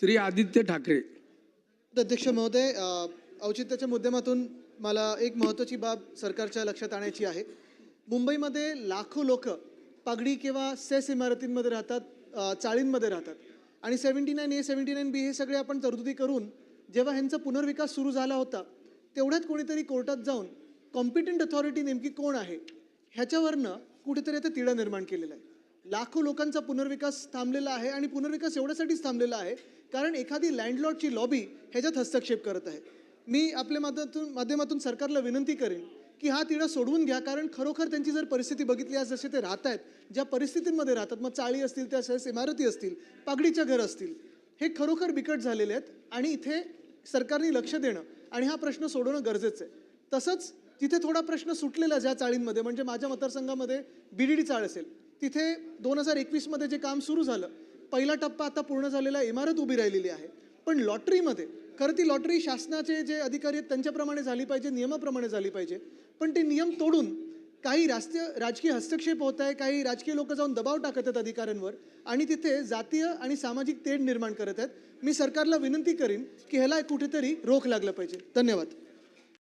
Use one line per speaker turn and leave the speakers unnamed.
श्री आदित्य ठाकरे.
अध्यक्ष महोदय, औचित्याच्या मुद्द्यामातून मला एक महत्त्वाची बाब सरकारच्या लक्षात आणायची आहे. मुंबईमध्ये लाखो लोक पगडी किंवा सेस इमारतींमध्ये राहतात, चाळींमध्ये राहतात आणि 79A 79B हे सगळे आपण तरतुदी करून जेव्हा ह्यांचा पुनर्विकास सुरू झाला होता तेवढ्यात कोणीतरी कोर्टात जाऊन कॉम्पिटंट अथॉरिटी नेमकी कोण आहे ह्याच्यावरनं कुठेतरी आता तिढा निर्माण केलेला आहे. लाखो लोकांचा पुनर्विकास थांबलेला आहे आणि पुनर्विकास एवढ्यासाठीच थांबलेला आहे कारण एखादी लँडलॉर्डची लॉबी ह्याच्यात हस्तक्षेप करत आहे. मी आपल्या माध्यमातून सरकारला विनंती करेन की हा तिढा सोडवून घ्या, कारण खरोखर त्यांची जर परिस्थिती बघितली आज जसे ते राहत आहेत, ज्या परिस्थितींमध्ये राहतात, मग चाळी असतील, त्या सहज इमारती असतील, पागडीच्या घर असतील, हे खरोखर बिकट झालेले आहेत आणि इथे सरकारने लक्ष देणं आणि हा प्रश्न सोडवणं गरजेचं आहे. तसंच तिथे थोडा प्रश्न सुटलेला ज्या चाळींमध्ये, म्हणजे माझ्या मतदारसंघामध्ये BDD चाळ असेल, तिथे 2021 मध्ये जे काम सुरू झालं, पहिला टप्पा आता पूर्ण झालेला, इमारत उभी राहिलेली आहे. पण लॉटरीमध्ये खरं ती लॉटरी शासनाचे जे अधिकारी आहेत त्यांच्याप्रमाणे झाली पाहिजे, नियमाप्रमाणे झाली पाहिजे, पण ते नियम तोडून काही राजकीय हस्तक्षेप होत आहे, काही राजकीय लोक जाऊन दबाव टाकत आहेत अधिकाऱ्यांवर आणि तिथे जातीय आणि सामाजिक तेढ निर्माण करत आहेत. मी सरकारला विनंती करीन की ह्याला कुठेतरी रोख लागलं पाहिजे. धन्यवाद.